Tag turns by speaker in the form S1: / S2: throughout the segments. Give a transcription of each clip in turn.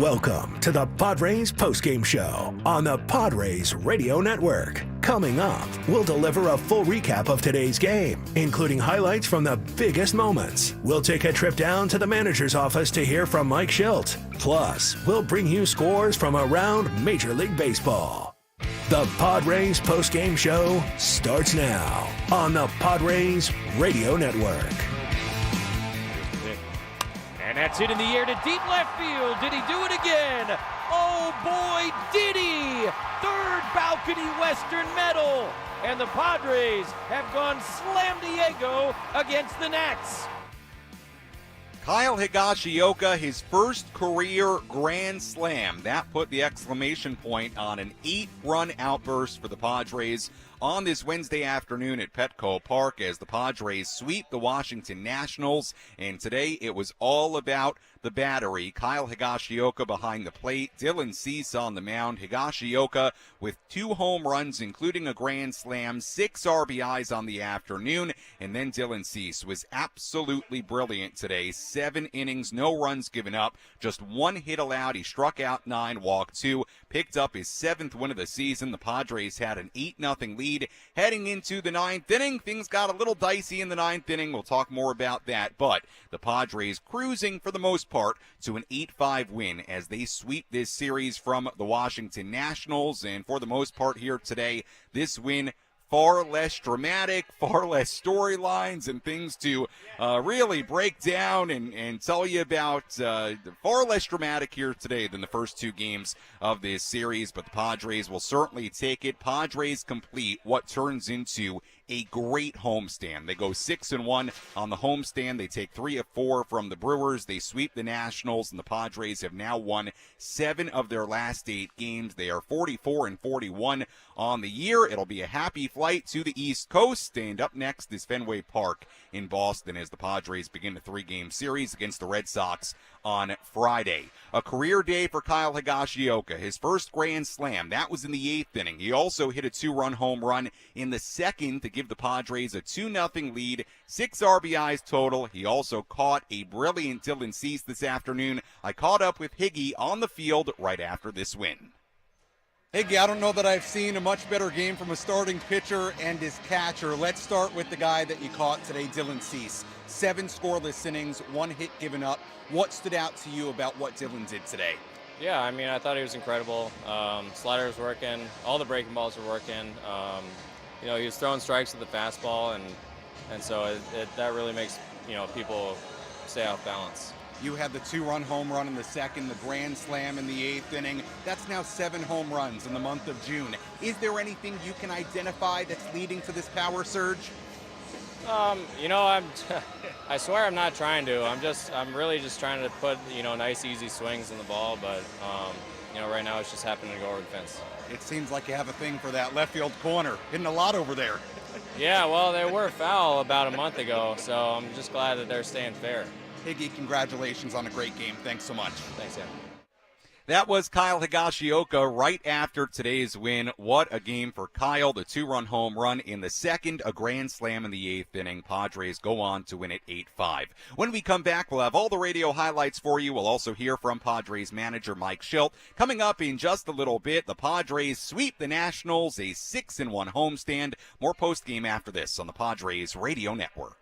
S1: Welcome to the Padres Postgame Show on the Padres Radio Network. Coming up, we'll deliver a full recap of today's game, including highlights from the biggest moments. We'll take a trip down to the manager's office to hear from Mike Shildt. Plus, we'll bring you scores from around Major League Baseball. The Padres Postgame Show starts now on the Padres Radio Network.
S2: And that's it in the air to deep left field. Did he do it again? Oh boy, did he! Third balcony Western medal. And the Padres have gone slam Diego against the Nats.
S3: Kyle Higashioka, his first career grand slam. That put the exclamation point on an 8-run outburst for the Padres on this Wednesday afternoon at Petco Park as the Padres sweep the Washington Nationals. And today it was all about the battery. Kyle Higashioka behind the plate, Dylan Cease on the mound. Higashioka with 2 home runs, including a grand slam, 6 RBIs on the afternoon. And then Dylan Cease was absolutely brilliant today. 7 innings, no runs given up, just 1 hit allowed. He struck out 9, walked 2, picked up his 7th win of the season. The Padres had an 8-0 lead heading into the 9th inning. Things got a little dicey in the 9th inning. We'll talk more about that, but the Padres cruising for the most part to an 8-5 win as they sweep this series from the Washington Nationals. And for the most part here today, this win far less dramatic, far less storylines and things to really break down and tell you about. Far less dramatic here today than the first 2 games of this series, but the Padres will certainly take it. Padres complete what turns into a great homestand. They go 6-1 on the homestand. They take 3 of 4 from the Brewers. They sweep the Nationals, and the Padres have now won 7 of their last 8 games. They are 44-41 on the year. It'll be a happy flight to the East Coast, and up next is Fenway Park in Boston as the Padres begin a 3-game series against the Red Sox on Friday. A career day for Kyle Higashioka. His first grand slam, that was in the 8th inning. He also hit a 2-run home run in the 2nd to give the Padres a 2-0 lead, 6 RBIs total. He also caught a brilliant Dylan Cease this afternoon. I caught up with Higgy on the field right after this win.
S4: Higgy, I don't know that I've seen a much better game from a starting pitcher and his catcher. Let's start with the guy that you caught today, Dylan Cease. 7 scoreless innings, 1 hit given up. What stood out to you about what Dylan did today?
S5: Yeah, I mean, I thought he was incredible. Slider was working, all the breaking balls were working. He was throwing strikes with the fastball, and so that really makes, people stay off balance.
S4: You had the 2-run home run in the 2nd, the grand slam in the 8th inning. That's now 7 home runs in the month of June. Is there anything you can identify that's leading to this power surge?
S5: I swear I'm not trying to. I'm really just trying to put, nice, easy swings in the ball, but, right now it's just happening to go over the fence.
S4: It seems like you have a thing for that left field corner. Hitting a lot over there.
S5: Yeah, well, they were foul about a month ago, so I'm just glad that they're staying fair.
S4: Higgy, congratulations on a great game. Thanks so much.
S5: Thanks, Sam.
S3: That was Kyle Higashioka right after today's win. What a game for Kyle. The 2-run home run in the 2nd, a grand slam in the 8th inning. Padres go on to win it 8-5. When we come back, we'll have all the radio highlights for you. We'll also hear from Padres manager Mike Shildt. Coming up in just a little bit, the Padres sweep the Nationals, a 6-1 homestand. More postgame after this on the Padres Radio Network.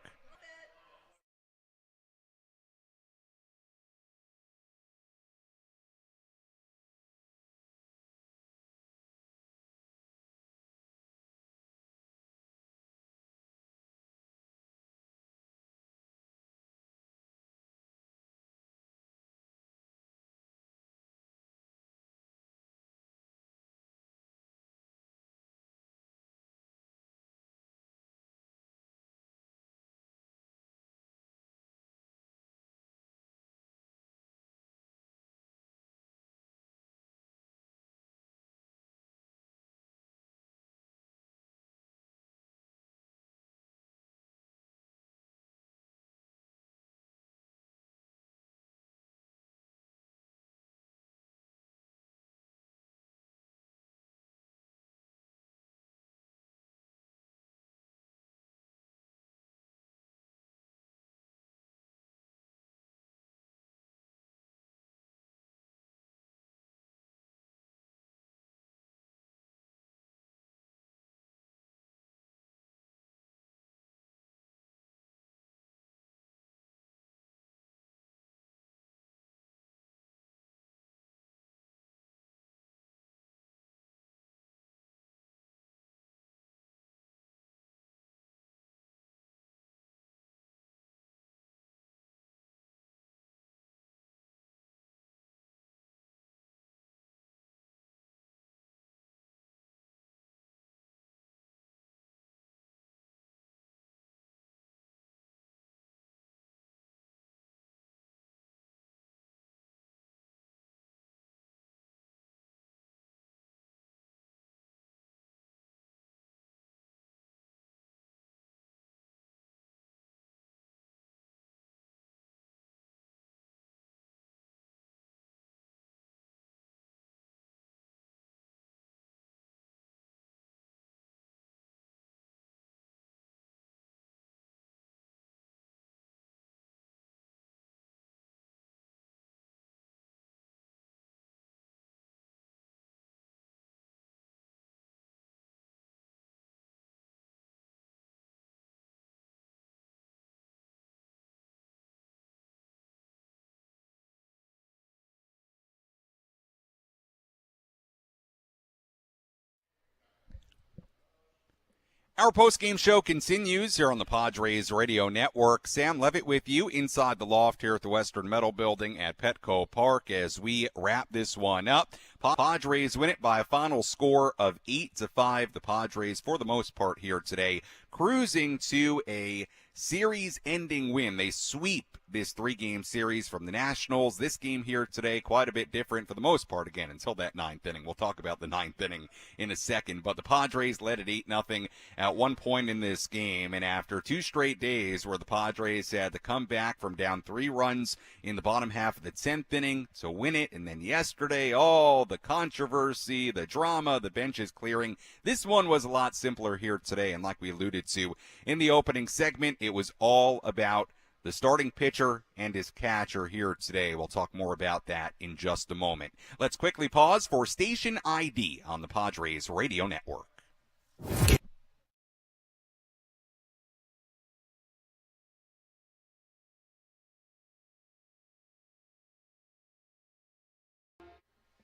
S3: Our postgame show continues here on the Padres Radio Network. Sam Levitt with you inside the loft here at the Western Metal Building at Petco Park as we wrap this one up. Padres win it by a final score of 8-5. The Padres, for the most part here today, cruising to a series-ending win. They sweep this three-game series from the Nationals. This game here today, quite a bit different for the most part, again, until that ninth inning. We'll talk about the ninth inning in a second. But the Padres led it 8-0 at one point in this game. And after two straight days where the Padres had to come back from down 3 runs in the bottom half of the 10th inning to win it, and then yesterday, all the controversy, the drama, the benches clearing. This one was a lot simpler here today. And like we alluded to in the opening segment, it was all about the starting pitcher and his catcher here today. We'll talk more about that in just a moment. Let's quickly pause for Station ID on the Padres Radio Network.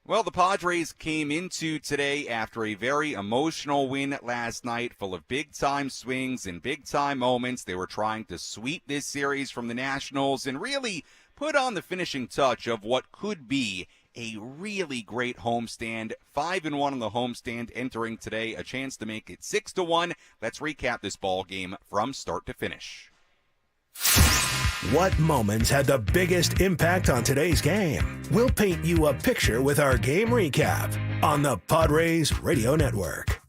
S3: Well, the Padres came into today after a very emotional win last night, full of big-time swings and big-time moments. They were trying to sweep this series from the Nationals and really put on the finishing touch of what could be a really great homestand. 5-1 on the homestand entering today, a chance to make it 6-1. Let's recap this ball game from start to finish.
S1: What moments had the biggest impact on today's game? We'll paint you a picture with our game recap on the Padres Radio Network.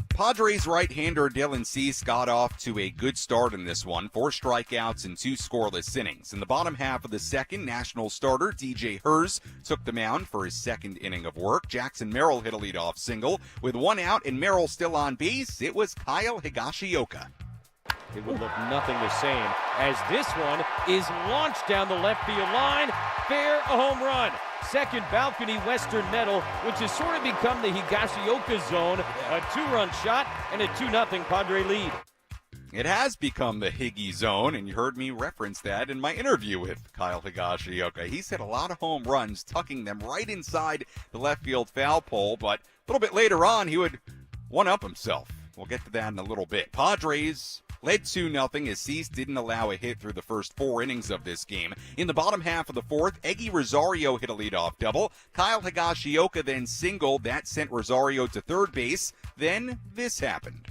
S3: Padres right-hander Dylan Cease got off to a good start in this one. 4 strikeouts and 2 scoreless innings. In the bottom half of the second, National starter DJ Herz took the mound for his second inning of work. Jackson Merrill hit a leadoff single. With 1 out and Merrill still on base, it was Kyle Higashioka.
S2: It would look nothing the same as this one is launched down the left field line. Fair, a home run. Second balcony Western Metal, which has sort of become the Higashioka zone. A 2-run shot and a 2-0 Padre lead.
S3: It has become the Higgy zone, and you heard me reference that in my interview with Kyle Higashioka. He's hit a lot of home runs, tucking them right inside the left field foul pole, but a little bit later on, he would one-up himself. We'll get to that in a little bit. Padres led 2-0 as Cease didn't allow a hit through the first 4 innings of this game. In the bottom half of the fourth, Eggy Rosario hit a leadoff double. Kyle Higashioka then singled. That sent Rosario to third base. Then this happened.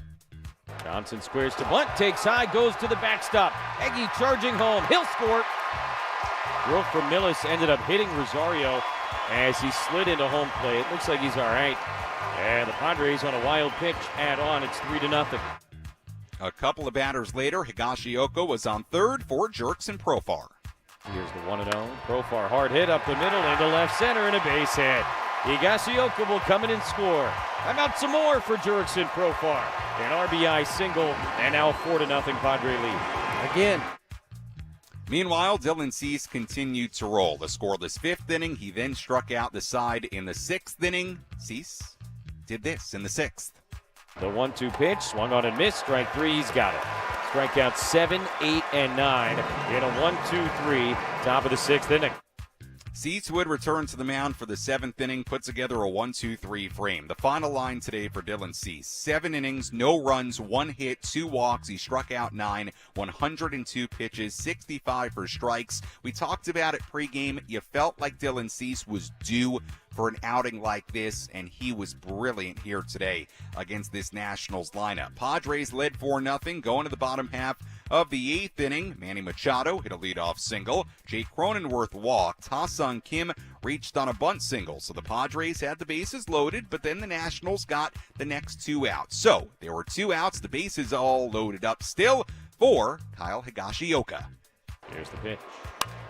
S2: Johnson squares to bunt, takes high, goes to the backstop. Eggy charging home. He'll score. Throw from Millis ended up hitting Rosario as he slid into home plate. It looks like he's all right. And the Padres on a wild pitch add on. It's 3-0.
S3: A couple of batters later, Higashioka was on third for Jurickson Profar.
S2: Here's the 1-0. Profar hard hit up the middle into left center and a base hit. Higashioka will come in and score. I'm out some more for Jurickson Profar. An RBI single, and now 4-0 Padre lead. Again.
S3: Meanwhile, Dylan Cease continued to roll. The scoreless 5th inning, he then struck out the side in the 6th inning. Cease did this in the 6th.
S2: The 1-2 pitch, swung on and missed. Strike 3, he's got it. Strikeouts 7, 8, and 9 in a 1-2-3, top of the 6th inning.
S3: Cease would return to the mound for the 7th inning, put together a 1-2-3 frame. The final line today for Dylan Cease: 7 innings, no runs, 1 hit, 2 walks. He struck out 9, 102 pitches, 65 for strikes. We talked about it pregame. You felt like Dylan Cease was due for an outing like this, and he was brilliant here today against this Nationals lineup. Padres led 4-0 going to the bottom half of the 8th inning. Manny Machado hit a leadoff single. Jake Cronenworth walked. Ha-Sung Kim reached on a bunt single. So the Padres had the bases loaded, but then the Nationals got the next 2 outs. So there were 2 outs, the bases all loaded up still for Kyle Higashioka.
S2: Here's the pitch.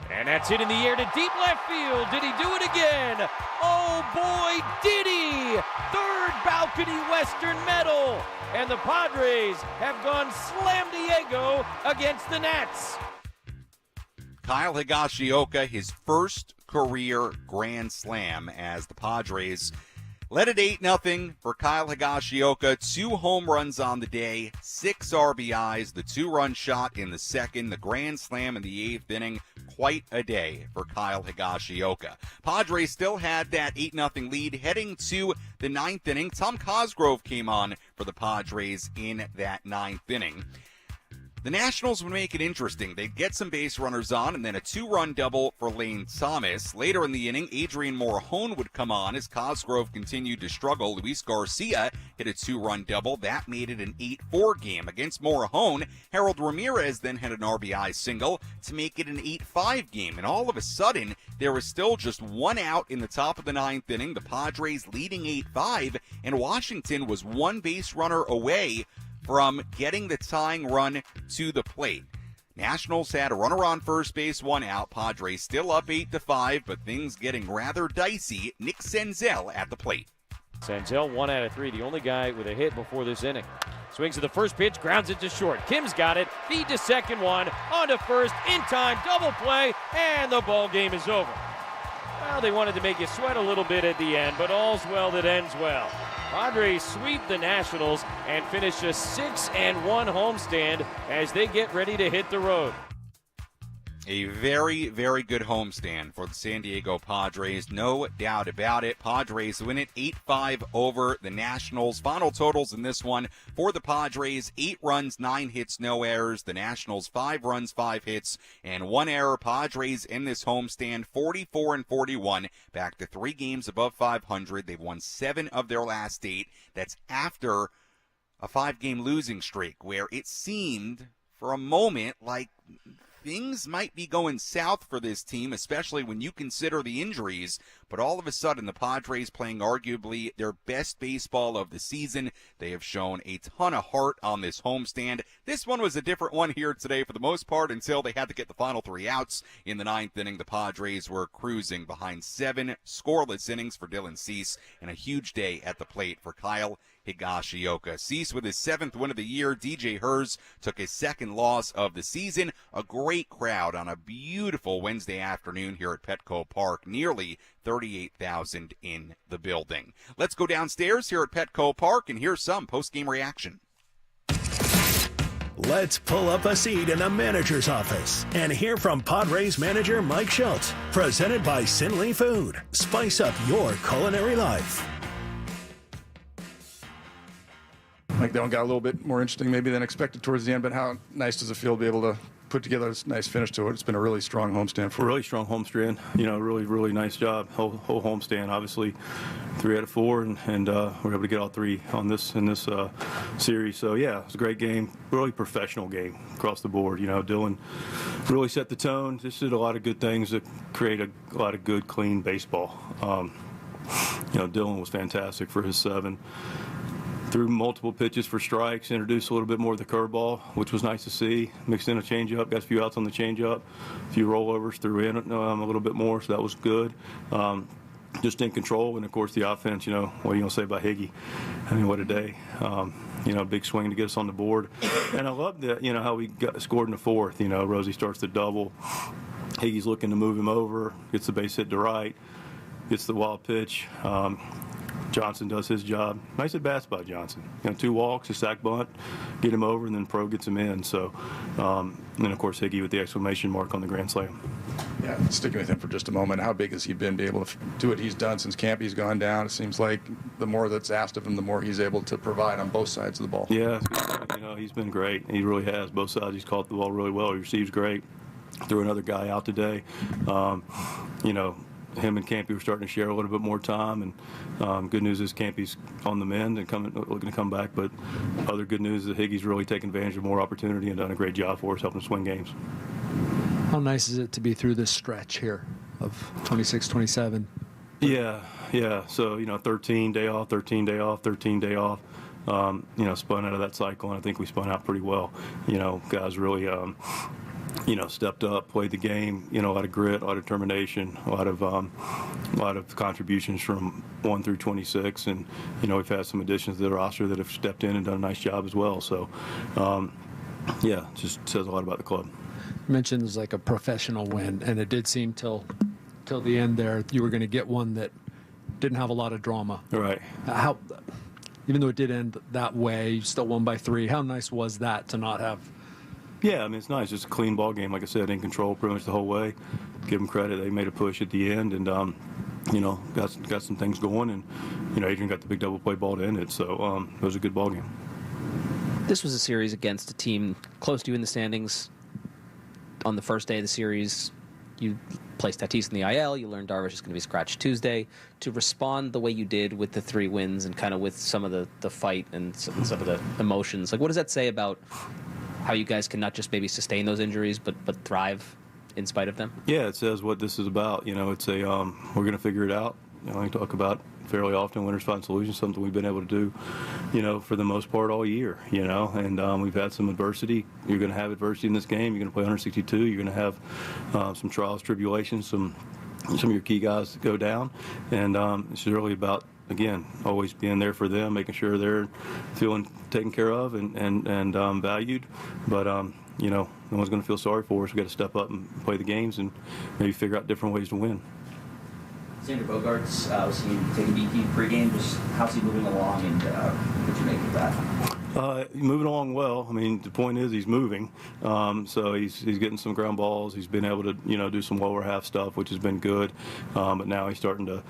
S2: And that's hit in the air to deep left field. Did he do it again? Oh boy, did he! Third balcony Western Metal. And the Padres have gone slam Diego against the Nats.
S3: Kyle Higashioka, his first career grand slam as the Padres led it 8-0 for Kyle Higashioka. 2 home runs on the day, 6 RBIs, the 2-run shot in the second, the grand slam in the 8th inning. quite a day for Kyle Higashioka. Padres still had that 8-0 lead heading to the 9th inning. Tom Cosgrove came on for the Padres in that 9th inning. The Nationals would make it interesting. They'd get some base runners on and then a 2-run double for Lane Thomas. Later in the inning, Adrian Morejon would come on as Cosgrove continued to struggle. Luis Garcia hit a 2-run double. That made it an 8-4 game. Against Morejon, Harold Ramirez then had an RBI single to make it an 8-5 game. And all of a sudden, there was still just one out in the top of the 9th inning. The Padres leading 8-5, and Washington was one base runner away from getting the tying run to the plate. Nationals had a runner on first base, one out. Padres still up 8-5, but things getting rather dicey. Nick Senzel at the plate.
S2: Senzel 1 out of 3, the only guy with a hit before this inning. Swings to the first pitch, grounds it to short. Kim's got it, feed to second one, on to first, in time, double play, and the ball game is over. Well, they wanted to make you sweat a little bit at the end, but all's well that ends well. Padres sweep the Nationals and finish a 6-1 homestand as they get ready to hit the road.
S3: A very, very good homestand for the San Diego Padres, no doubt about it. Padres win it 8-5 over the Nationals. Final totals in this one for the Padres: 8 runs, 9 hits, no errors. The Nationals 5 runs, 5 hits, and 1 error. Padres in this homestand 44-41, back to 3 games above 500. They've won 7 of their last 8. That's after a 5-game losing streak where it seemed for a moment like things might be going south for this team, especially when you consider the injuries. But all of a sudden, the Padres playing arguably their best baseball of the season. They have shown a ton of heart on this homestand. This one was a different one here today for the most part until they had to get the final 3 outs. In the 9th inning, the Padres were cruising behind 7 scoreless innings for Dylan Cease, and a huge day at the plate for Kyle Higashioka. Cease with his 7th win of the year. DJ Hers took his 2nd loss of the season. A great crowd on a beautiful Wednesday afternoon here at Petco Park. Nearly 38,000 in the building. Let's go downstairs here at Petco Park and hear some post-game reaction.
S1: Let's pull up a seat in the manager's office and hear from Padres manager Mike Shildt. Presented by Sinley Food. Spice up your culinary life.
S6: Mike, that one got a little bit more interesting maybe than expected towards the end, but how nice does it feel to be able to put together this nice finish to it? It's been a really strong homestand for you.
S7: Really strong homestand. Really nice job. Whole homestand. Obviously, 3 out of 4, and we're able to get all 3 on this series. So yeah, it was a great game. Really professional game across the board. Dylan really set the tone. Just did a lot of good things to create a lot of good, clean baseball. Dylan was fantastic for his 7. Threw multiple pitches for strikes, introduced a little bit more of the curveball, which was nice to see. Mixed in a changeup, got a few outs on the changeup, a few rollovers, threw in a little bit more, so that was good. Just in control, and of course the offense. What are you gonna say about Higgy? I mean, what a day! Big swing to get us on the board, and I love that. How we got scored in the 4th. Rosie starts the double. Higgy's looking to move him over, gets the base hit to right, gets the wild pitch. Johnson does his job. Nice at bats by Johnson. 2 walks, a sac bunt, get him over, and then Pro gets him in. So, and then of course Higgy with the exclamation mark on the grand slam.
S6: Yeah, sticking with him for just a moment, how big has he been to be able to do what he's done since Campy's gone down? It seems like the more that's asked of him, the more he's able to provide on both sides of the ball.
S7: Yeah, he's been great. He really has. Both sides, he's caught the ball really well. He receives great. Threw another guy out today. Him and Campy were starting to share a little bit more time, and good news is Campy's on the mend and looking to come back. But other good news is that Higgy's really taken advantage of more opportunity and done a great job for us, helping us win games.
S8: How nice is it to be through this stretch here of 26, 27?
S7: Yeah. So 13 day off, 13 day off, 13 day off. Spun out of that cycle, and I think we spun out pretty well. Guys really. Stepped up, played the game. A lot of grit, a lot of determination, a lot of contributions from 1 through 26, and we've had some additions to the roster that have stepped in and done a nice job as well. So, just says a lot about the club.
S8: You mentioned it was like a professional win, and it did seem till the end there you were going to get one that didn't have a lot of drama.
S7: Right.
S8: How, even though it did end that way, you still won by 3. How nice was that to not have?
S7: Yeah, I mean, it's nice. Just a clean ball game. Like I said, in control pretty much the whole way. Give them credit. They made a push at the end and, got some things going. And, Adrian got the big double play ball to end it. So it was a good ball game.
S9: This was a series against a team close to you in the standings. On the first day of the series, you placed Tatis in the IL. You learned Darvish is going to be scratched Tuesday. To respond the way you did with the 3 wins and kind of with some of the fight and some of the emotions, like what does that say about how you guys can not just maybe sustain those injuries, but thrive in spite of them?
S7: Yeah, it says what this is about. It's a we're going to figure it out. I talk about fairly often winners find solutions, something we've been able to do, for the most part all year, and we've had some adversity. You're going to have adversity in this game. You're going to play 162. You're going to have some trials, tribulations, some of your key guys go down, and it's really about, again, always being there for them, making sure they're feeling taken care of and valued. But, no one's going to feel sorry for us. We've got to step up and play the games and maybe figure out different ways to win.
S10: Xander Bogaerts was seen taking BP pregame. Just how's he moving along, and what you make of that?
S7: Moving along well. I mean, the point is he's moving, so he's getting some ground balls. He's been able to do some lower half stuff, which has been good. But now he's starting to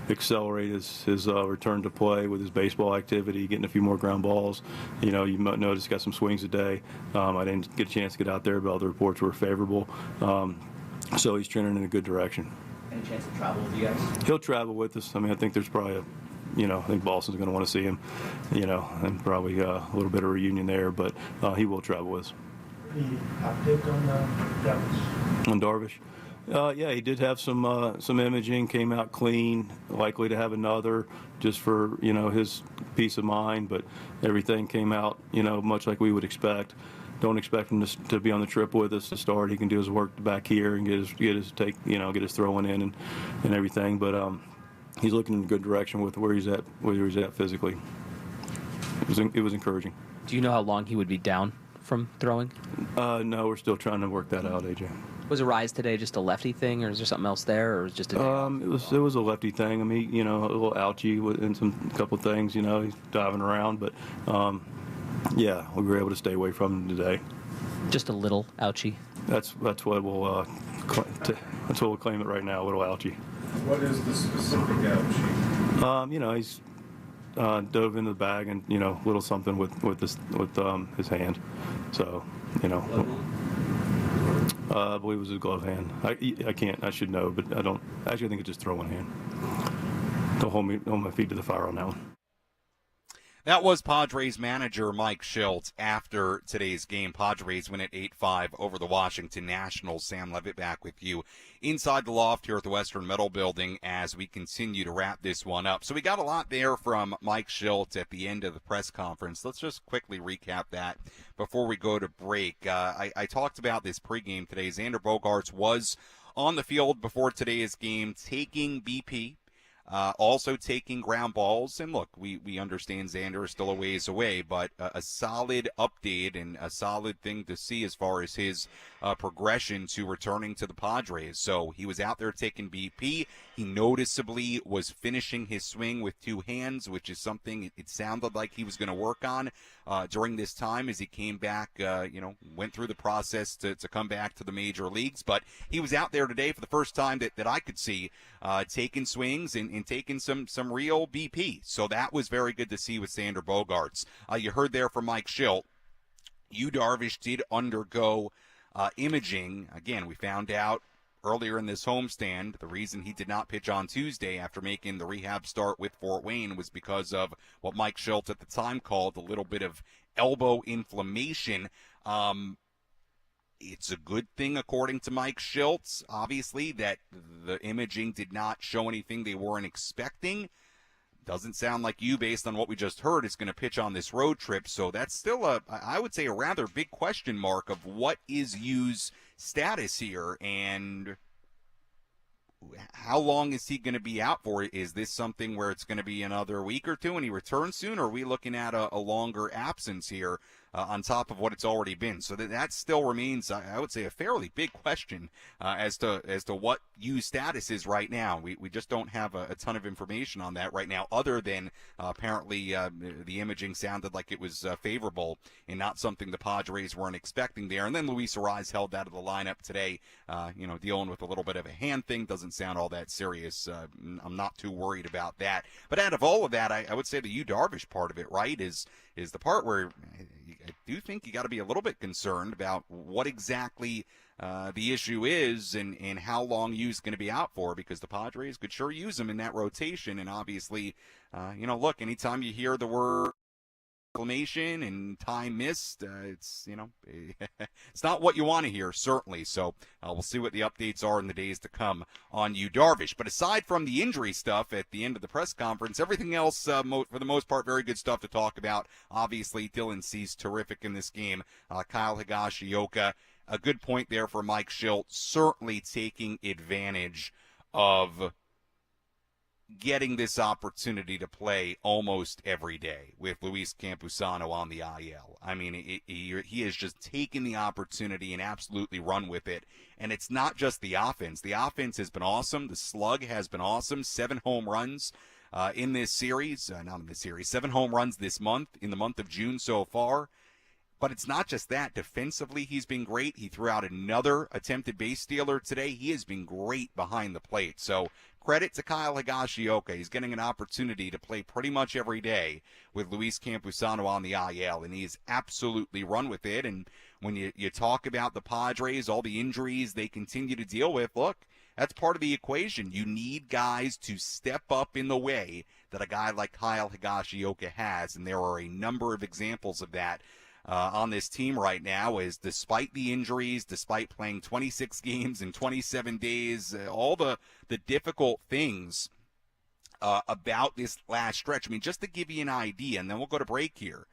S7: accelerate his return to play with his baseball activity, getting a few more ground balls. You might notice he got some swings a day. I didn't get a chance to get out there, but all the reports were favorable. So he's trending in a good direction.
S10: Any chance to travel with you guys?
S7: He'll travel with us. I mean, I think there's probably I think Boston's going to want to see him, and probably a little bit of reunion there, but he will travel with us.
S11: Any update on Darvish?
S7: On Darvish? Yeah, he did have some imaging, came out clean, likely to have another just for, his peace of mind, but everything came out, much like we would expect. Don't expect him to be on the trip with us to start. He can do his work back here and get his throwing in and everything. But he's looking in a good direction with where he's at physically. It was encouraging.
S9: Do you know how long he would be down from throwing?
S7: No, we're still trying to work that out, AJ.
S9: Was Arise today just a lefty thing, or is there something else there, or was it just a
S7: it was a lefty thing. I mean, a little ouchy and a couple of things. He's diving around, but. Yeah, we were able to stay away from him today.
S9: Just a little ouchie.
S7: That's what we'll claim it right now. A little ouchie.
S11: What is the specific ouchie?
S7: He's dove into the bag and a little something with his hand. So I believe it was his glove hand. I should know, but I don't. Actually, I think it's just throwing hand. Don't hold my feet to the fire on that one.
S3: That was Padres manager Mike Shildt after today's game. Padres win at 8-5 over the Washington Nationals. Sam Levitt back with you inside the loft here at the Western Metal Building as we continue to wrap this one up. So we got a lot there from Mike Shildt at the end of the press conference. Let's just quickly recap that before we go to break. I talked about this pregame today. Xander Bogaerts was on the field before today's game taking BP. Also taking ground balls, and look, we understand Xander is still a ways away, but a solid update and a solid thing to see as far as his progression to returning to the Padres. So he was out there taking BP. He noticeably was finishing his swing with 2 hands, which is something it sounded like he was going to work on during this time as he came back, went through the process to come back to the major leagues. But he was out there today for the first time that I could see taking swings and taking some real BP. So that was very good to see with Xander Bogaerts. You heard there from Mike Shildt. Darvish did undergo imaging. Again, we found out earlier in this homestand, the reason he did not pitch on Tuesday after making the rehab start with Fort Wayne was because of what Mike Shildt at the time called a little bit of elbow inflammation. It's a good thing, according to Mike Shildt, obviously, that the imaging did not show anything they weren't expecting. Doesn't sound like based on what we just heard, is going to pitch on this road trip. So that's still I would say, a rather big question mark of what is Yu's status here and how long is he going to be out for? Is this something where it's going to be another week or two and he returns soon, or are we looking at a longer absence here on top of what it's already been. So that still remains, I would say, a fairly big question as to what Yu's status is right now. We just don't have a ton of information on that right now, other than apparently the imaging sounded like it was favorable and not something the Padres weren't expecting there. And then Luis Arraez held out of the lineup today, dealing with a little bit of a hand thing. Doesn't sound all that serious. I'm not too worried about that. But out of all of that, I would say the Yu Darvish part of it, right, is the part where I do think you got to be a little bit concerned about what exactly the issue is and how long Yu's going to be out for, because the Padres could sure use him in that rotation. And obviously, look, anytime you hear the word exclamation and time missed, it's it's not what you want to hear, certainly. So we'll see what the updates are in the days to come on Yu Darvish. But aside from the injury stuff at the end of the press conference, everything else, for the most part, very good stuff to talk about. Obviously, Dylan Cease, terrific in this game. Kyle Higashioka, a good point there for Mike Shildt, certainly taking advantage of getting this opportunity to play almost every day with Luis Campusano on the IL. I mean, he has just taken the opportunity and absolutely run with it. And it's not just the offense. The offense has been awesome. The slug has been awesome. 7 home runs in this series. Not in this series. 7 home runs this month, in the month of June so far. But it's not just that. Defensively, he's been great. He threw out another attempted base stealer today. He has been great behind the plate. So credit to Kyle Higashioka. He's getting an opportunity to play pretty much every day with Luis Campusano on the IL, and he's absolutely run with it. And when you talk about the Padres, all the injuries they continue to deal with, look, that's part of the equation. You need guys to step up in the way that a guy like Kyle Higashioka has, and there are a number of examples of that on this team right now. Is despite the injuries, despite playing 26 games in 27 days, all the difficult things about this last stretch. I mean, just to give you an idea, and then we'll go to break here,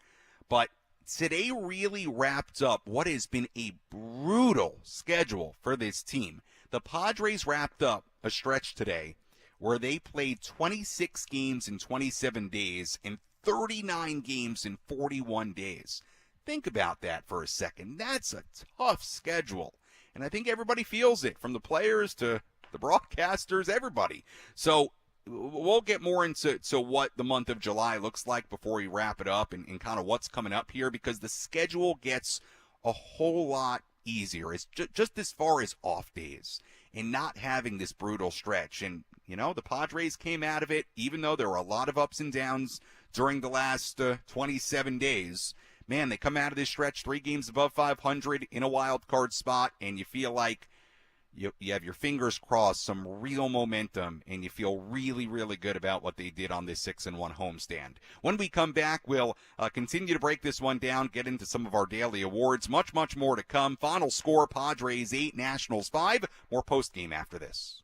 S3: but today really wrapped up what has been a brutal schedule for this team. The Padres wrapped up a stretch today where they played 26 games in 27 days and 39 games in 41 days. Think about that for a second. That's a tough schedule. And I think everybody feels it, from the players to the broadcasters, everybody. So we'll get more into what the month of July looks like before we wrap it up and kind of what's coming up here, because the schedule gets a whole lot easier. It's just as far as off days and not having this brutal stretch. And, the Padres came out of it, even though there were a lot of ups and downs during the last 27 days. Man, they come out of this stretch 3 games above 500 in a wild card spot, and you feel like you have your fingers crossed, some real momentum, and you feel really, really good about what they did on this 6-1 homestand. When we come back, we'll continue to break this one down, get into some of our daily awards. Much, much more to come. Final score, Padres 8, Nationals 5. More postgame after this.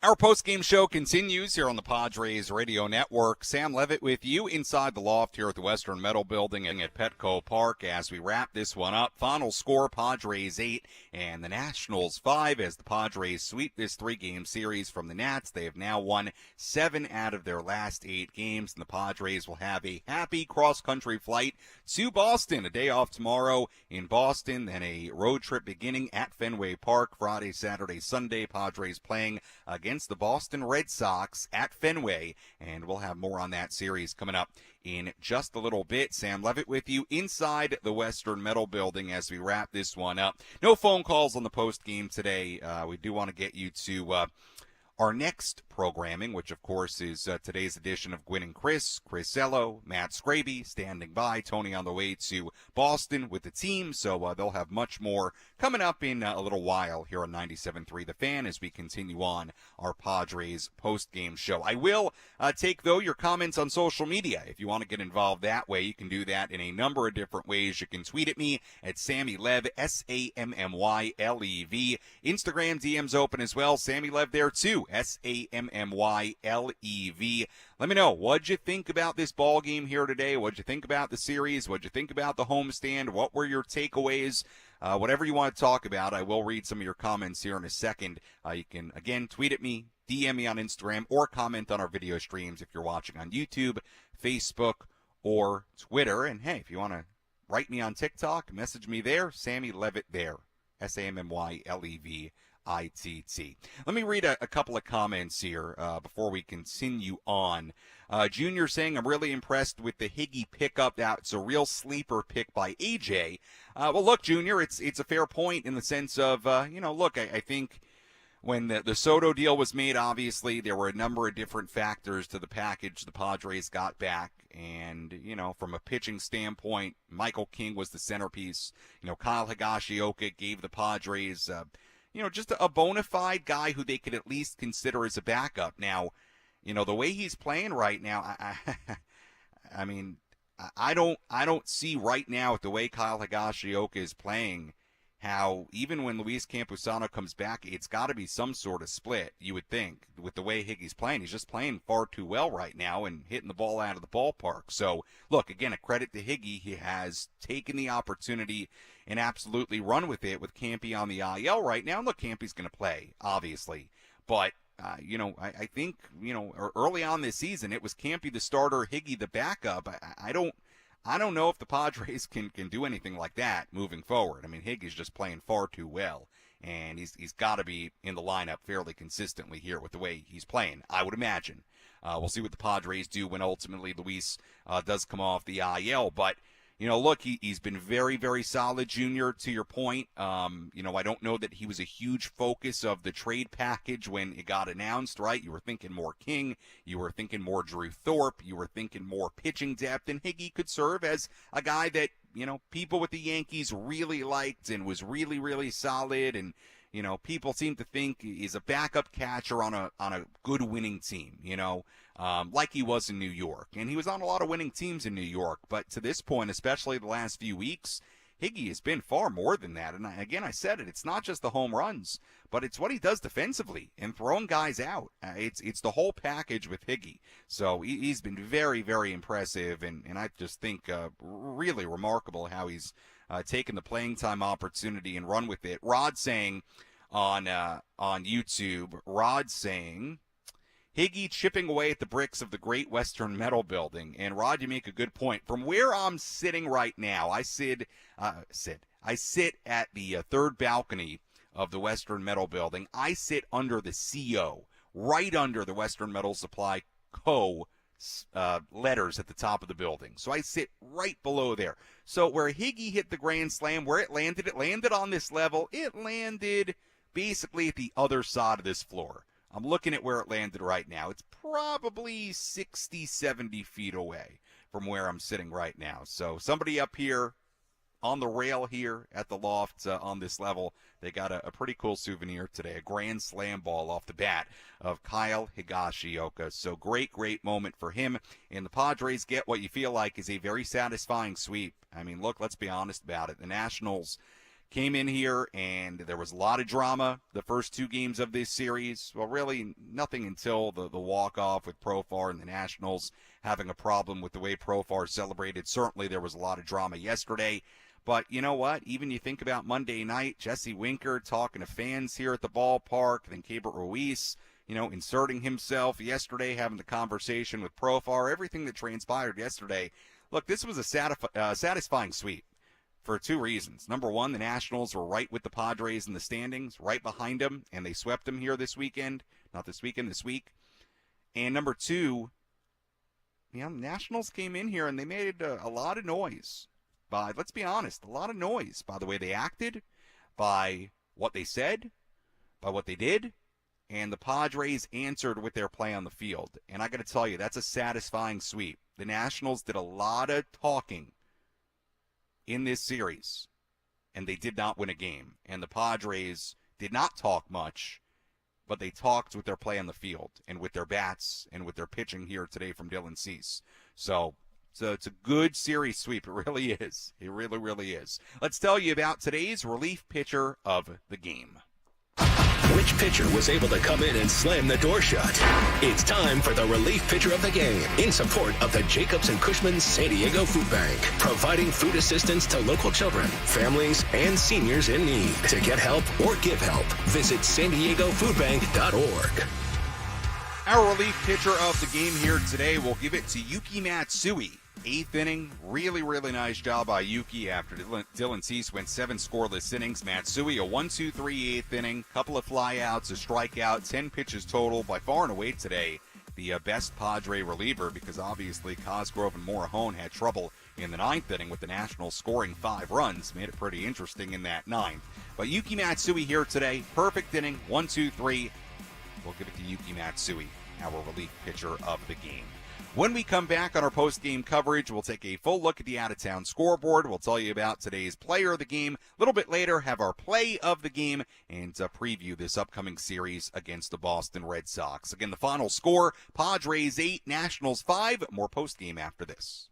S3: Our post-game show continues here on the Padres Radio Network. Sam Levitt with you inside the loft here at the Western Metal Building and at Petco Park as we wrap this one up. Final score, Padres 8 and the Nationals 5 as the Padres sweep this 3-game series from the Nats. They have now won 7 out of their last 8 games, and the Padres will have a happy cross-country flight to Boston. A day off tomorrow in Boston, then a road trip beginning at Fenway Park Friday, Saturday, Sunday. Padres playing against the Boston Red Sox at Fenway, and we'll have more on that series coming up in just a little bit. Sam Levitt with you inside the Western Metal Building as we wrap this one up. No phone calls on the post game today. We do want to get you to our next programming, which of course is today's edition of Gwynn and Chris Ello, Matt Scraby standing by, Tony on the way to Boston with the team, so they'll have much more coming up in a little while here on 97.3 The Fan as we continue on our Padres post-game show. I will take, though, your comments on social media. If you want to get involved that way, you can do that in a number of different ways. You can tweet at me at SammyLev, SammyLev. Instagram DM's open as well. Sammy Lev there, too. SammyLev. Let me know, what'd you think about this ball game here today? What'd you think about the series? What'd you think about the homestand? What were your takeaways? Whatever you want to talk about, I will read some of your comments here in a second. You can, again, tweet at me, DM me on Instagram, or comment on our video streams if you're watching on YouTube, Facebook, or Twitter. And, hey, if you want to write me on TikTok, message me there, Sammy Levitt there, SammyLevitt. Let me read a couple of comments here before we continue on. Junior saying, I'm really impressed with the Higgy pickup. That's a real sleeper pick by AJ. Well, look, Junior, it's a fair point in the sense of, look, I think when the Soto deal was made, obviously, there were a number of different factors to the package the Padres got back. And, from a pitching standpoint, Michael King was the centerpiece. Kyle Higashioka gave the Padres just a bona fide guy who they could at least consider as a backup. Now, the way he's playing right now, I mean, I don't see right now with the way Kyle Higashioka is playing how even when Luis Campusano comes back, it's got to be some sort of split, you would think, with the way Higgy's playing. He's just playing far too well right now and hitting the ball out of the ballpark. So, look, again, a credit to Higgy. He has taken the opportunity and absolutely run with it with Campy on the IL right now. And look, Campy's going to play, obviously. But, I think, early on this season, it was Campy the starter, Higgy the backup. I don't know if the Padres can do anything like that moving forward. I mean, Higgy's just playing far too well, and he's got to be in the lineup fairly consistently here with the way he's playing, I would imagine. We'll see what the Padres do when ultimately Luis does come off the IL. But, look, he's been very, very solid, Junior, to your point. I don't know that he was a huge focus of the trade package when it got announced, right? You were thinking more King. You were thinking more Drew Thorpe. You were thinking more pitching depth. And Higgy could serve as a guy that, people with the Yankees really liked and was really, really solid. And, people seem to think he's a backup catcher on a good winning team, like he was in New York. And he was on a lot of winning teams in New York. But to this point, especially the last few weeks, Higgy has been far more than that. And I said it, it's not just the home runs, but it's what he does defensively and throwing guys out. It's the whole package with Higgy. So he's been very, very impressive. And I just think really remarkable how he's taken the playing time opportunity and run with it. Rod saying on YouTube, Higgy chipping away at the bricks of the Great Western Metal Building. And Rod, you make a good point. From where I'm sitting right now, I sit at the third balcony of the Western Metal Building. I sit under the CO, right under the Western Metal Supply Co. letters at the top of the building. So I sit right below there. So where Higgy hit the grand slam, where it landed on this level. It landed basically at the other side of this floor. I'm looking at where it landed right now. It's probably 60, 70 feet away from where I'm sitting right now. So somebody up here on the rail here at the loft on this level, they got a pretty cool souvenir today, a grand slam ball off the bat of Kyle Higashioka. So great moment for him. And the Padres get what you feel like is a very satisfying sweep. I mean, look, let's be honest about it. The Nationals came in here, and there was a lot of drama the first 2 games of this series. Well, really nothing until the walk-off with Profar and the Nationals having a problem with the way Profar celebrated. Certainly there was a lot of drama yesterday. But you know what? Even you think about Monday night, Jesse Winker talking to fans here at the ballpark, then Keibert Ruiz, inserting himself yesterday, having the conversation with Profar, everything that transpired yesterday. Look, this was a satisfying sweep for 2 reasons. Number one, the Nationals were right with the Padres in the standings, right behind them, and they swept them here this weekend. Not this weekend, this week. And number 2, the Nationals came in here and they made a lot of noise. Let's be honest, a lot of noise by the way they acted, by what they said, by what they did, and the Padres answered with their play on the field. And I got to tell you, that's a satisfying sweep. The Nationals did a lot of talking in this series, and they did not win a game. And the Padres did not talk much, but they talked with their play on the field and with their bats and with their pitching here today from Dylan Cease. So it's a good series sweep. It really is. It really, really is. Let's tell you about today's relief pitcher of the game.
S1: Which pitcher was able to come in and slam the door shut? It's time for the relief pitcher of the game in support of the Jacobs and Cushman San Diego Food Bank, providing food assistance to local children, families, and seniors in need. To get help or give help, visit SanDiegoFoodBank.org.
S3: Our relief pitcher of the game here today, we'll give it to Yuki Matsui. 8th inning, really, really nice job by Yuki after Dylan Cease went 7 scoreless innings. Matsui, a 1-2-3 8th inning, couple of flyouts, a strikeout, 10 pitches total. By far and away today, the best Padre reliever, because obviously Cosgrove and Morahone had trouble in the 9th inning with the Nationals scoring 5 runs. Made it pretty interesting in that 9th. But Yuki Matsui here today, perfect inning, 1-2-3. We'll give it to Yuki Matsui, our relief pitcher of the game. When we come back on our post-game coverage, we'll take a full look at the out-of-town scoreboard. We'll tell you about today's player of the game. A little bit later, have our play of the game and preview this upcoming series against the Boston Red Sox. Again, the final score, Padres 8, Nationals 5. More post-game after this.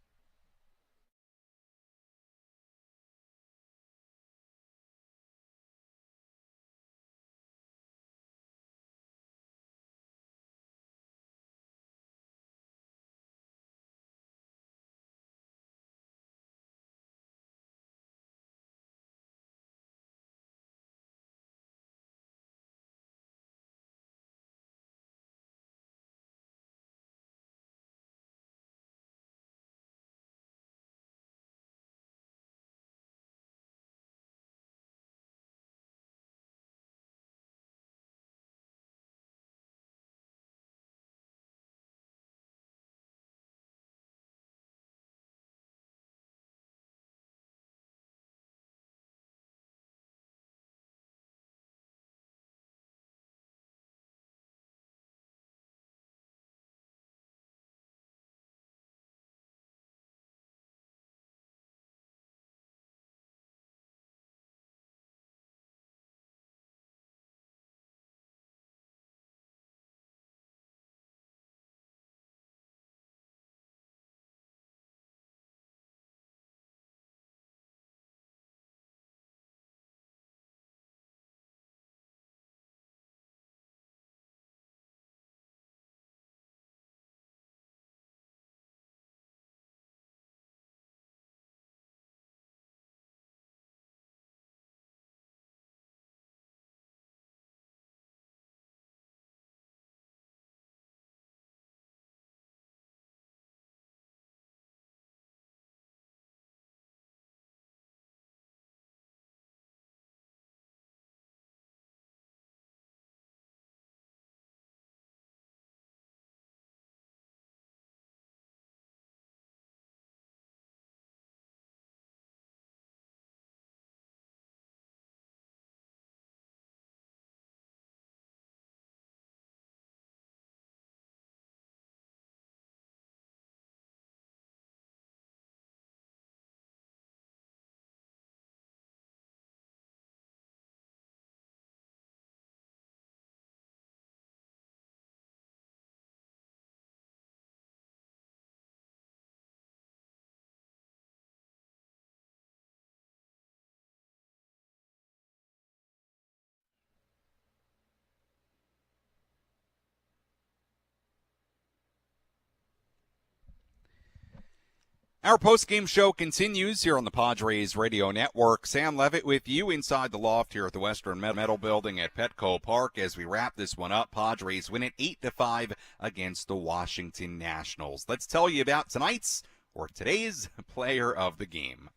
S3: Our post-game show continues here on the Padres Radio Network. Sam Levitt with you inside the loft here at the Western Metal Building at Petco Park as we wrap this one up. Padres win it 8-5 against the Washington Nationals. Let's tell you about tonight's or today's player of the game.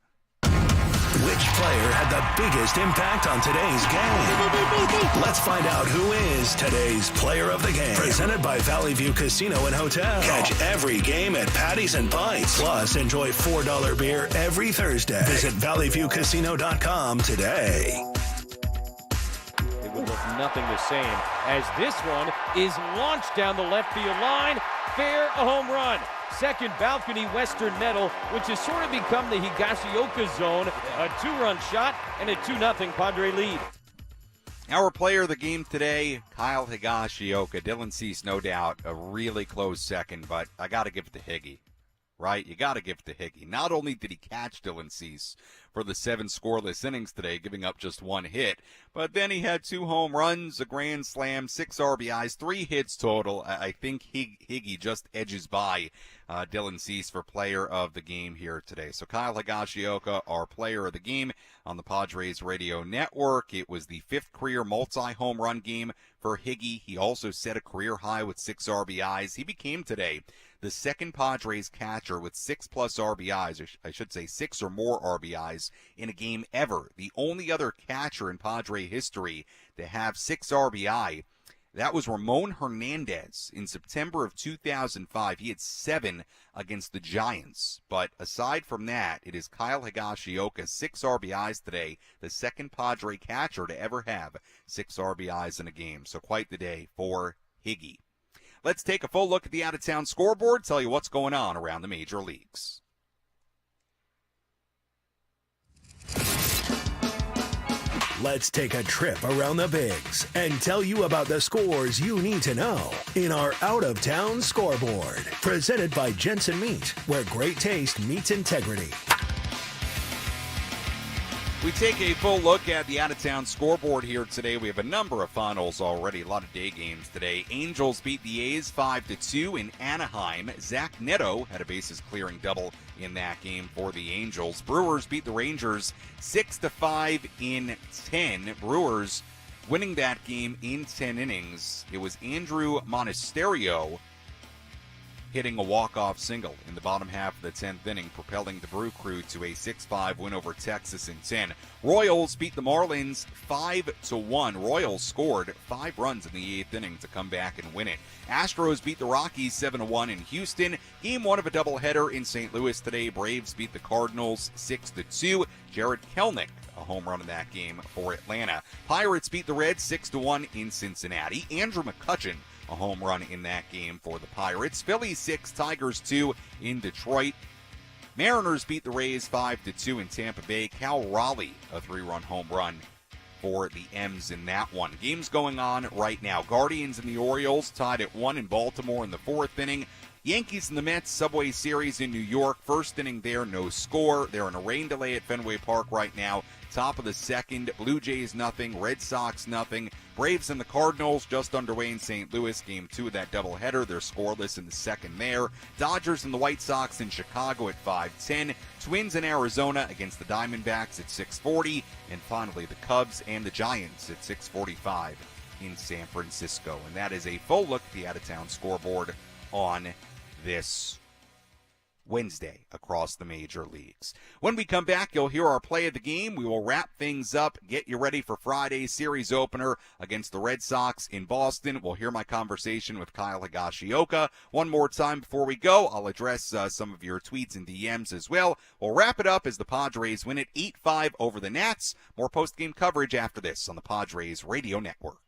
S1: Which player had the biggest impact on today's game? Let's find out who is today's player of the game. Presented by Valley View Casino and Hotel. Catch every game at Patties and Pints. Plus, enjoy $4 beer every Thursday. Visit valleyviewcasino.com today.
S2: It would look nothing the same as this one is launched down the left field line. Fair, a home run. Second balcony Western Metal, which has sort of become the Higashioka zone. A 2-run shot and a 2-0 Padre lead.
S3: Our player of the game today, Kyle Higashioka. Dylan Cease, no doubt, a really close second, but I got to give it to Higgy. Right? You got to give it to Higgy. Not only did he catch Dylan Cease for the 7 scoreless innings today, giving up just 1 hit, but then he had 2 home runs, a grand slam, 6 RBIs, 3 hits total. I think Higgy just edges by Dylan Cease for player of the game here today. So Kyle Higashioka, our player of the game on the Padres Radio Network. It was the 5th career multi-home run game for Higgy. He also set a career high with 6 RBIs. He became today the second Padres catcher with 6+ RBIs, or I should say 6 or more RBIs in a game ever. The only other catcher in Padre history to have 6 RBI, that was Ramon Hernandez in September of 2005. He had 7 against the Giants. But aside from that, it is Kyle Higashioka, 6 RBIs today, the second Padre catcher to ever have 6 RBIs in a game. So quite the day for Higgy. Let's take a full look at the out-of-town scoreboard, tell you what's going on around the major leagues.
S1: Let's take a trip around the Bigs and tell you about the scores you need to know in our out-of-town scoreboard. Presented by Jensen Meat, where great taste meets integrity.
S3: We take a full look at the out-of-town scoreboard here today. We have a number of finals already, a lot of day games today. Angels beat the A's 5-2 in Anaheim. Zach Neto had a bases-clearing double in that game for the Angels. Brewers beat the Rangers 6-5 in 10. Brewers winning that game in 10 innings. It was Andrew Monasterio hitting a walk-off single in the bottom half of the 10th inning, propelling the Brew Crew to a 6-5 win over Texas in 10. Royals beat the Marlins 5-1. Royals scored 5 runs in the 8th inning to come back and win it. Astros beat the Rockies 7-1 in Houston. Game 1 of a doubleheader in St. Louis today. Braves beat the Cardinals 6-2. Jared Kelenic, a home run in that game for Atlanta. Pirates beat the Reds 6-1 in Cincinnati. Andrew McCutchen, a home run in that game for the Pirates. Phillies 6, Tigers 2 in Detroit. Mariners beat the Rays 5-2 in Tampa Bay. Cal Raleigh, a 3-run home run for the M's in that one. Games going on right now. Guardians and the Orioles tied at 1 in Baltimore in the 4th inning. Yankees and the Mets Subway Series in New York. First inning there, no score. They're in a rain delay at Fenway Park right now. Top of the second, Blue Jays nothing, Red Sox nothing. Braves and the Cardinals just underway in St. Louis. Game 2 of that doubleheader. They're scoreless in the second there. Dodgers and the White Sox in Chicago at 5:10. Twins in Arizona against the Diamondbacks at 6:40. And finally, the Cubs and the Giants at 6:45 in San Francisco. And that is a full look at the out-of-town scoreboard on this Wednesday across the major leagues. When we come back, you'll hear our play of the game. We will wrap things up, get you ready for Friday's series opener against the Red Sox in Boston. We'll hear my conversation with Kyle Higashioka. One more time before we go, I'll address some of your tweets and DMs as well. We'll wrap it up as the Padres win it 8-5 over the Nats. More post-game coverage after this on the Padres Radio Network.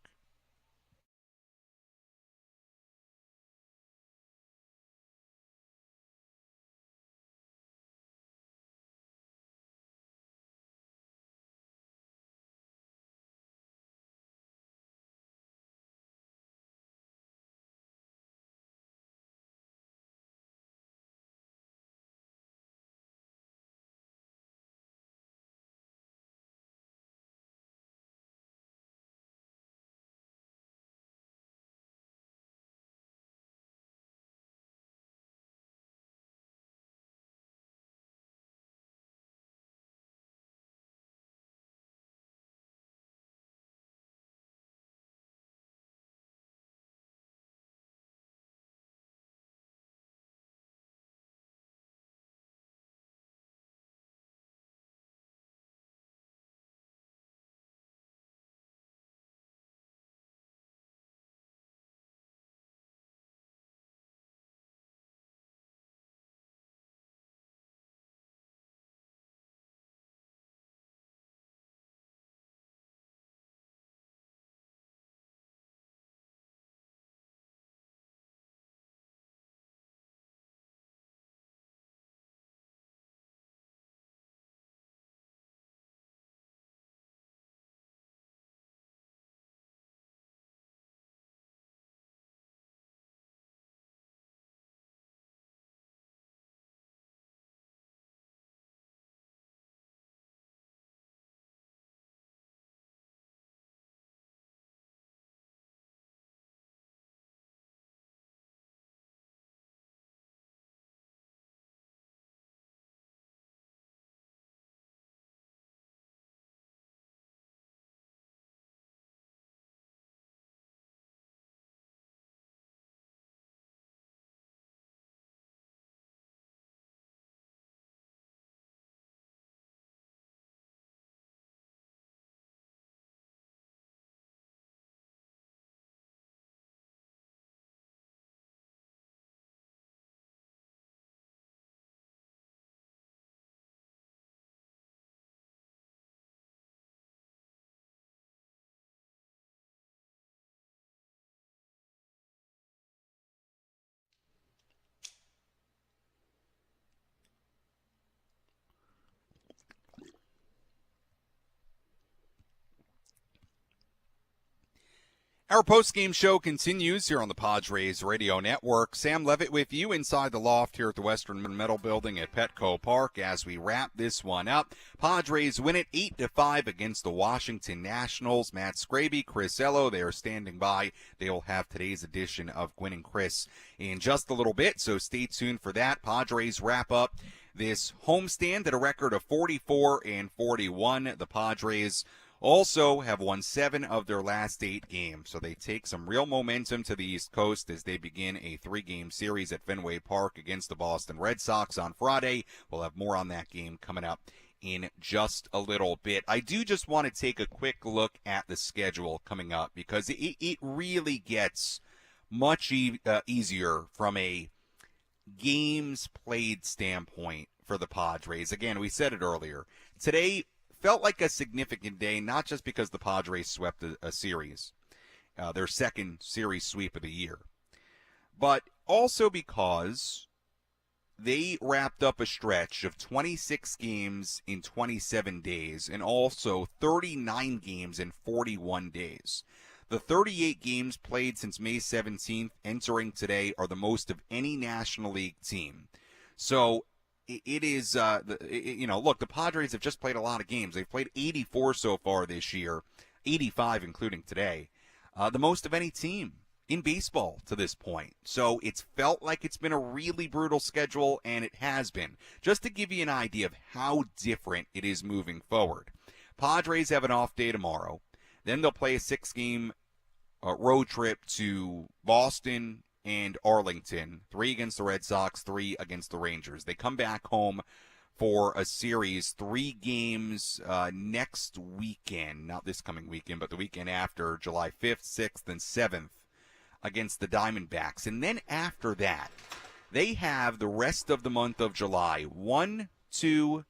S3: Our post-game show continues here on the Padres Radio Network. Sam Levitt with you inside the loft here at the Western Metal Building at Petco Park as we wrap this one up. Padres win it 8-5 against the Washington Nationals. Matt Scraby, Chris Ello, they are standing by. They will have today's edition of Gwynn and Chris in just a little bit, so stay tuned for that. Padres wrap up this homestand at a record of 44-41. The Padres also have won 7 of their last 8 games, so they take some real momentum to the East Coast as they begin a 3-game series at Fenway Park against the Boston Red Sox on Friday. We'll have more on that game coming up in just a little bit. I do just want to take a quick look at the schedule coming up because it really gets much easier from a games played standpoint for the Padres. Again, we said it earlier. Today felt like a significant day, not just because the Padres swept a series, their second series sweep of the year, but also because they wrapped up a stretch of 26 games in 27 days and also 39 games in 41 days. The 38 games played since May 17th entering today are the most of any National League team. So it is, look, the Padres have just played a lot of games. They've played 84 so far this year, 85 including today, the most of any team in baseball to this point. So it's felt like it's been a really brutal schedule, and it has been. Just to give you an idea of how different it is moving forward. Padres have an off day tomorrow. Then they'll play a 6-game road trip to Boston and Arlington, 3 against the Red Sox, 3 against the Rangers. They come back home for a series, 3 games next weekend, not this coming weekend, but the weekend after, July 5th, 6th, and 7th against the Diamondbacks. And then after that, they have the rest of the month of July, 1, 2,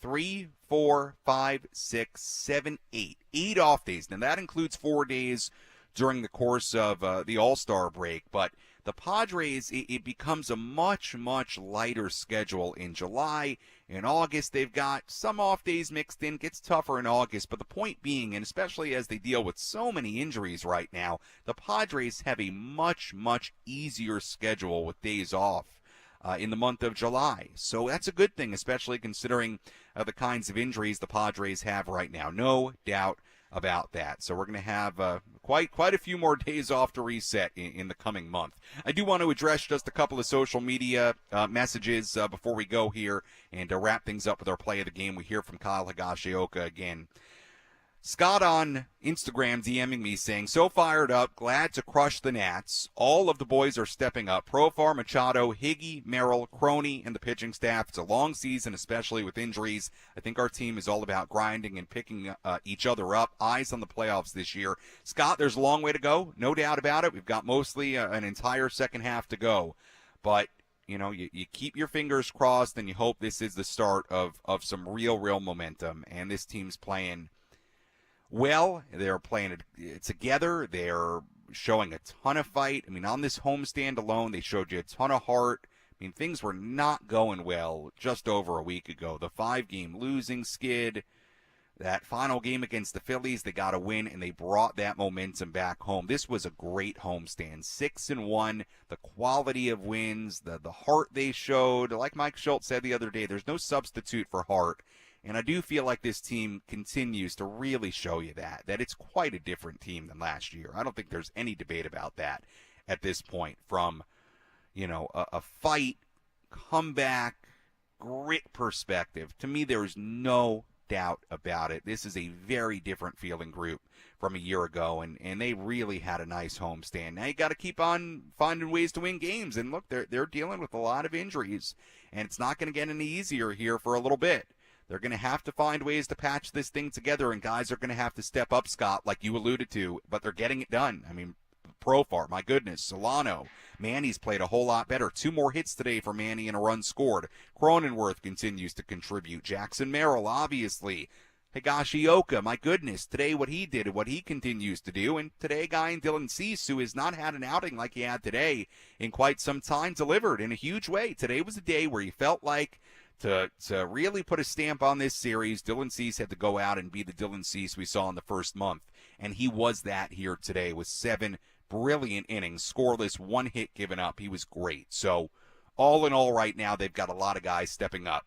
S3: 3, 4, 5, 6, 7, 8. 8 off days. Now, that includes 4 days during the course of the All-Star break, but the Padres, it becomes a much, much lighter schedule in July. In August, they've got some off days mixed in. Gets tougher in August, but the point being, and especially as they deal with so many injuries right now, the Padres have a much, much easier schedule with days off in the month of July. So that's a good thing, especially considering the kinds of injuries the Padres have right now. No doubt about that. So we're going to have quite a few more days off to reset in the coming month. I do want to address just a couple of social media messages before we go here and wrap things up with our play of the game. We hear from Kyle Higashioka again. Scott on Instagram DMing me saying, so fired up, glad to crush the Nats. All of the boys are stepping up. Profar, Machado, Higgy, Merrill, Crony, and the pitching staff. It's a long season, especially with injuries. I think our team is all about grinding and picking each other up. Eyes on the playoffs this year. Scott, there's a long way to go. No doubt about it. We've got mostly an entire second half to go. But you keep your fingers crossed and you hope this is the start of some real momentum. And this team's playing well. They're playing it together. They're showing a ton of fight. I mean, on this homestand alone, they showed you a ton of heart. I mean, things were not going well just over a week ago. The 5-game losing skid, that final game against the Phillies, they got a win, and they brought that momentum back home. This was a great homestand. 6-1, the quality of wins, the heart they showed. Like Mike Shildt said the other day, there's no substitute for heart. And I do feel like this team continues to really show you that it's quite a different team than last year. I don't think there's any debate about that at this point. From, a fight, comeback, grit perspective, to me, there's no doubt about it. This is a very different feeling group from a year ago, and they really had a nice homestand. Now you got to keep on finding ways to win games. And look, they're dealing with a lot of injuries, and it's not going to get any easier here for a little bit. They're going to have to find ways to patch this thing together, and guys are going to have to step up, Scott, like you alluded to, but they're getting it done. I mean, Profar, my goodness, Solano, Manny's played a whole lot better. 2 more hits today for Manny and a run scored. Cronenworth continues to contribute. Jackson Merrill, obviously. Higashioka, my goodness, today what he did and what he continues to do. And today a guy in Dylan Cease, who has not had an outing like he had today in quite some time, delivered in a huge way. Today was a day where he felt like to really put a stamp on this series, Dylan Cease had to go out and be the Dylan Cease we saw in the first month. and he was that here today with 7 brilliant innings, scoreless, 1 hit given up. He was great. So all in all right now, they've got a lot of guys stepping up.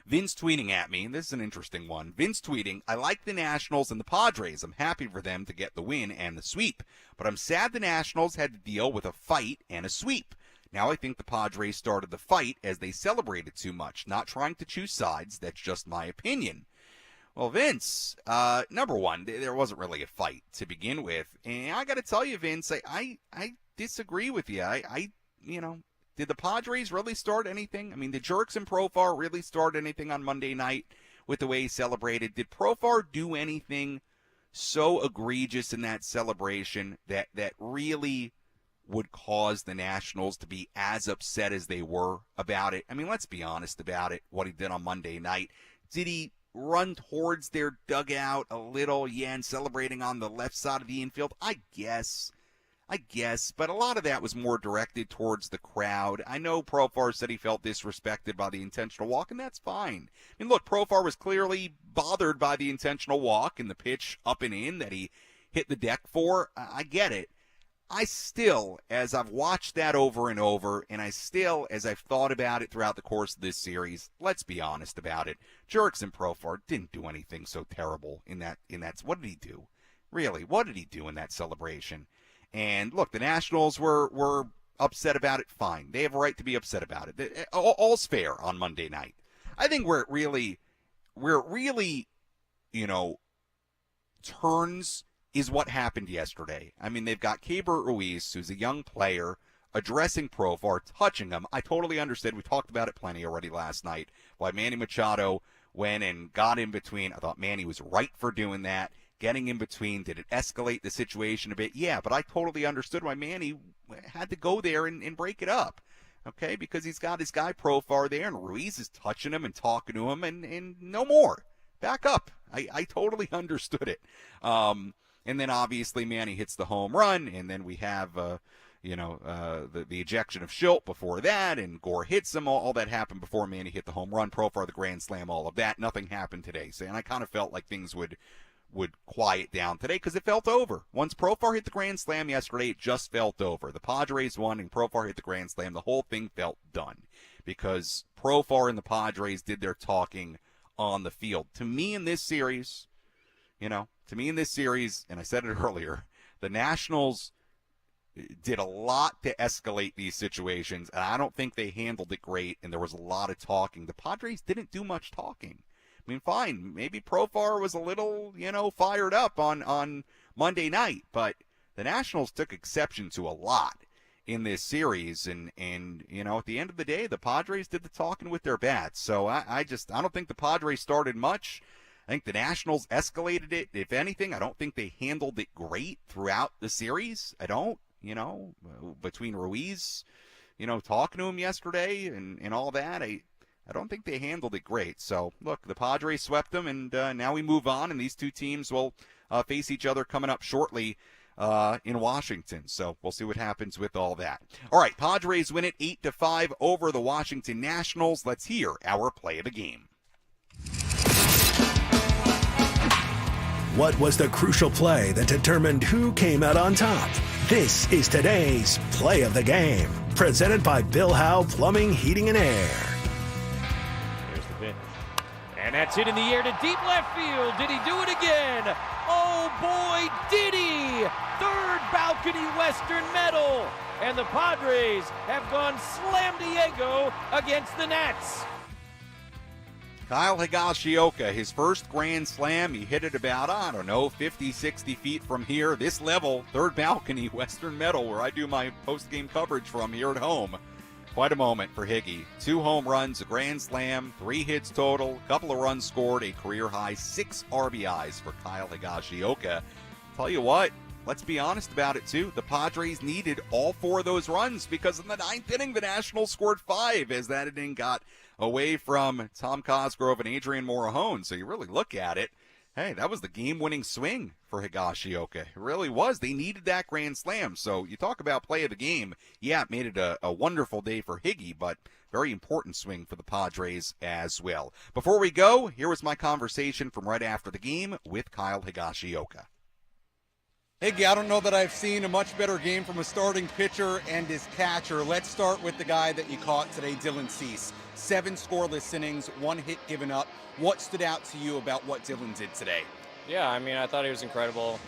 S3: Vince tweeting at me, this is an interesting one. Vince tweeting, I like the Nationals and the Padres. I'm happy for them to get the win and the sweep. But I'm sad the Nationals had to deal with a fight and a sweep. Now I think the Padres started the fight as they celebrated too much. Not trying to choose sides, that's just my opinion. Well, Vince, number one, there wasn't really a fight to begin with. And I got to tell you, Vince, I disagree with you. Did the Padres really start anything? I mean, did Jerks and Profar really start anything on Monday night with the way he celebrated? Did Profar do anything so egregious in that celebration that really would cause the Nationals to be as upset as they were about it? I mean, let's be honest about it, what he did on Monday night. Did he run towards their dugout a little, and celebrating on the left side of the infield? I guess, but a lot of that was more directed towards the crowd. I know Profar said he felt disrespected by the intentional walk, and that's fine. I mean, look, Profar was clearly bothered by the intentional walk and the pitch up and in that he hit the deck for. I get it. I still, as I've watched that over and over, and as I've thought about it throughout the course of this series, let's be honest about it. Jerks and Profar didn't do anything so terrible in that. What did he do? Really, what did he do in that celebration? And look, the Nationals were upset about it. Fine. They have a right to be upset about it. All's fair on Monday night. I think where it really, turns is what happened yesterday. I mean, they've got Keibert Ruiz, who's a young player, addressing Profar, touching him. I totally understood. We talked about it plenty already last night. Why Manny Machado went and got in between. I thought Manny was right for doing that. Getting in between, did it escalate the situation a bit? Yeah, but I totally understood why Manny had to go there and break it up, okay? Because he's got his guy Profar there, and Ruiz is touching him and talking to him, and no more. Back up. I totally understood it. And then obviously Manny hits the home run, and then we have the ejection of Shildt before that, and Gore hits him. All that happened before Manny hit the home run. Profar the grand slam, all of that. Nothing happened today. So, and I kind of felt like things would quiet down today because it felt over. Once Profar hit the grand slam yesterday, it just felt over. The Padres won and Profar hit the grand slam. The whole thing felt done because Profar and the Padres did their talking on the field. To me in this series, and I said it earlier, the Nationals did a lot to escalate these situations, and I don't think they handled it great, and there was a lot of talking. The Padres didn't do much talking. I mean, fine, maybe Profar was a little, fired up on Monday night, but the Nationals took exception to a lot in this series, and at the end of the day, the Padres did the talking with their bats. So I don't think the Padres started much. I think the Nationals escalated it. If anything, I don't think they handled it great throughout the series. I don't, between Ruiz, talking to him yesterday and all that, I don't think they handled it great. So, look, the Padres swept them, and now we move on, and these two teams will face each other coming up shortly in Washington. So we'll see what happens with all that. All right, Padres win it 8-5 over the Washington Nationals. Let's hear our play of the game.
S1: What was the crucial play that determined who came out on top? This is today's Play of the Game, presented by Bill Howe Plumbing, Heating, and Air.
S2: Here's the pitch. And that's it in the air to deep left field. Did he do it again? Oh, boy, did he! Third balcony Western medal. And the Padres have gone slam Diego against the Nats.
S3: Kyle Higashioka, his first grand slam. He hit it about, 50, 60 feet from here. This level, third balcony, Western Metal, where I do my post-game coverage from here at home. Quite a moment for Higgy. 2 home runs, a grand slam, 3 hits total, a couple of runs scored, a career-high 6 RBIs for Kyle Higashioka. Tell you what, let's be honest about it, too. The Padres needed all 4 of those runs because in the 9th inning, the Nationals scored 5 as that inning got away from Tom Cosgrove and Adrian Morejon. So you really look at it, hey, that was the game-winning swing for Higashioka. It really was. They needed that grand slam. So you talk about play of the game. Yeah, it made it a wonderful day for Higgy, but very important swing for the Padres as well. Before we go, here was my conversation from right after the game with Kyle Higashioka.
S4: Higgy, I don't know that I've seen a much better game from a starting pitcher and his catcher. Let's start with the guy that you caught today, Dylan Cease. 7 scoreless innings, 1 hit given up. What stood out to you about what Dylan did today?
S5: Yeah, I mean, I thought he was incredible.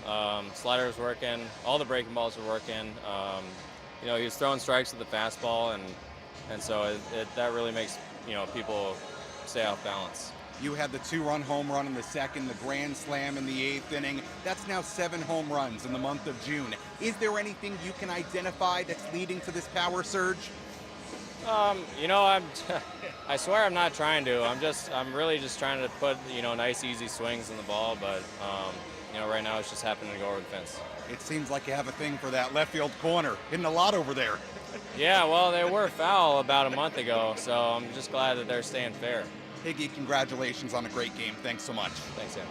S5: Slider was working, all the breaking balls were working. He was throwing strikes with the fastball, and so that really makes people stay off balance.
S4: You had the 2-run home run in the second, the grand slam in the 8th inning. That's now 7 home runs in the month of June. Is there anything you can identify that's leading to this power surge?
S5: I swear I'm not trying to. I'm really just trying to put, nice, easy swings in the ball, but, right now it's just happening to go over the fence.
S4: It seems like you have a thing for that left field corner. Hitting a lot over there.
S5: Yeah, well, they were foul about a month ago, so I'm just glad that they're staying fair.
S4: Higgy, congratulations on a great game. Thanks so much.
S5: Thanks, Sam.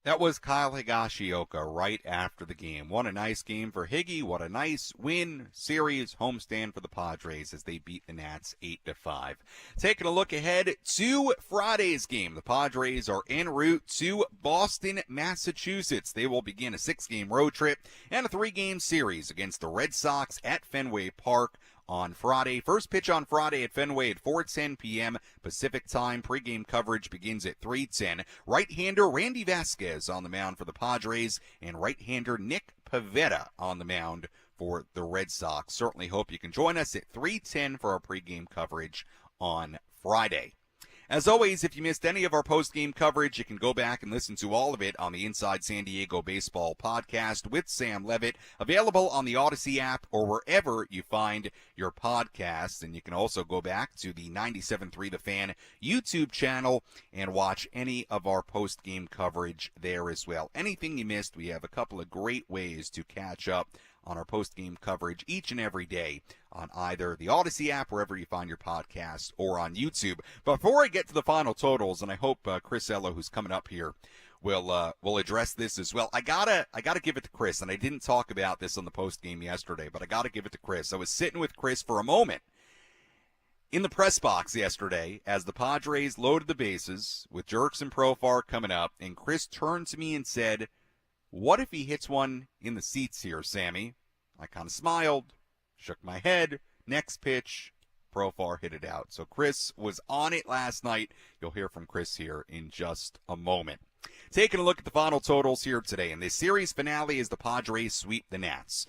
S3: That was Kyle Higashioka right after the game. What a nice game for Higgy. What a nice win series homestand for the Padres as they beat the Nats 8-5. Taking a look ahead to Friday's game. The Padres are en route to Boston, Massachusetts. They will begin a 6-game road trip and a 3-game series against the Red Sox at Fenway Park on Friday. First pitch on Friday at Fenway at 4:10 p.m. Pacific time. Pregame coverage begins at 3:10. Right-hander Randy Vasquez on the mound for the Padres and right-hander Nick Pivetta on the mound for the Red Sox. Certainly hope you can join us at 3:10 for our pregame coverage on Friday. As always, if you missed any of our post-game coverage, you can go back and listen to all of it on the Inside San Diego Baseball podcast with Sam Levitt, available on the Odyssey app or wherever you find your podcasts. And you can also go back to the 97.3 The Fan YouTube channel and watch any of our post-game coverage there as well. Anything you missed, we have a couple of great ways to catch up on our post-game coverage each and every day on either the Odyssey app, wherever you find your podcasts, or on YouTube. Before I get to the final totals, and I hope Chris Ello, who's coming up here, will address this as well. I gotta give it to Chris, and I didn't talk about this on the post-game yesterday, but I gotta give it to Chris. I was sitting with Chris for a moment in the press box yesterday as the Padres loaded the bases with Jerks and Profar coming up, and Chris turned to me and said, "What if he hits one in the seats here, Sammy?" I kind of smiled, shook my head. Next pitch, Profar hit it out. So Chris was on it last night. You'll hear from Chris here in just a moment. Taking a look at the final totals here today. In this series finale as the Padres sweep the Nats.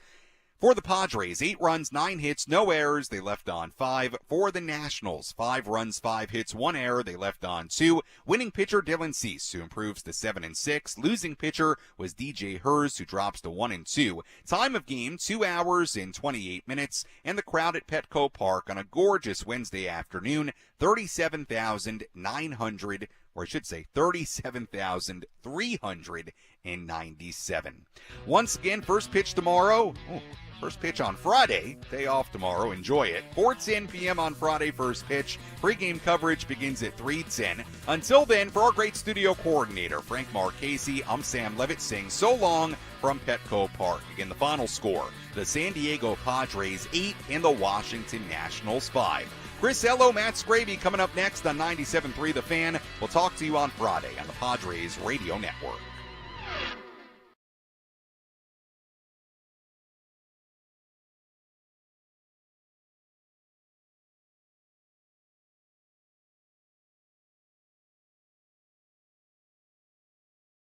S3: For the Padres, 8 runs, 9 hits, no errors. They left on 5. For the Nationals, 5 runs, 5 hits, 1 error. They left on 2. Winning pitcher Dylan Cease, who improves to 7-6. Losing pitcher was DJ Hers, who drops to 1-2. Time of game, 2 hours and 28 minutes. And the crowd at Petco Park on a gorgeous Wednesday afternoon, 37,900, or I should say 37,397. Once again, first pitch tomorrow. First pitch on Friday. Day off tomorrow. Enjoy it. 4:10 p.m. on Friday, first pitch. Pre-game coverage begins at 3:10. Until then, for our great studio coordinator, Frank Marchese, I'm Sam Levitt saying so long from Petco Park. Again, the final score, the San Diego Padres 8 and the Washington Nationals 5. Chris Ello, Matt Scraby coming up next on 97.3 The Fan. We'll talk to you on Friday on the Padres Radio Network.